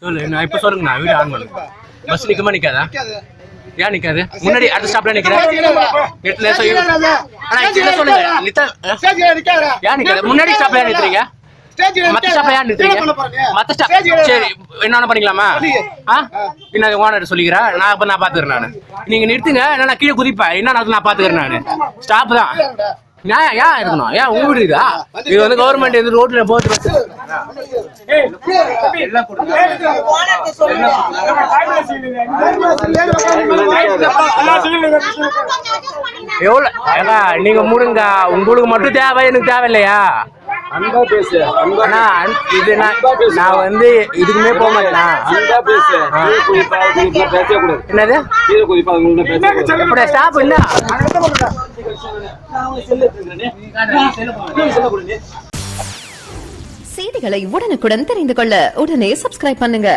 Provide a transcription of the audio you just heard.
சொல்லு நான் இப்ப சொல்லுங்கண்ணா வீடு ஆன் பண்ணுங்க. பஸ் நிக்குமா நிக்காதா? ஏன் நிக்காது? முன்னாடி அடுத்த ஸ்டாப்ல நிக்கிறேன். சொல்லுங்க ஏன் நிக்காது? முன்னாடி ஸ்டாப்ல ஏன் நிக்கிறீங்க? மத்த ஸ்டாப்ல ஏன் நிக்கிறீங்க? மத்த ஸ்டாப் சரி என்ன பண்ணிக்கலாமா? என்ன ஓனர் சொல்லிக்கிறேன் நான் இப்ப நான் பாத்துக்கிறேன். நானு நீங்க நிறுத்துங்க நான் கீழே குதிப்பேன். என்ன நான் பாத்துக்கிறேன். நானு ஸ்டாப் தான் ஏன் இருக்கணும்? ஏன் ஊடுதா? இது வந்து கவர்மெண்ட் வந்து ரோட்ல போட்டு எவ்வளவு நீங்க முடுங்க. உங்களுக்கு மட்டும் தேவை, எனக்கு தேவையில்லையா? இது நான் வந்து இதுக்குமே போக மாட்டேனா? என்னது ஸ்டாப் என்ன செய்திகளை உடனுக்குடன் தெரிந்து கொள்ள உடனே சப்ஸ்கிரைப் பண்ணுங்க.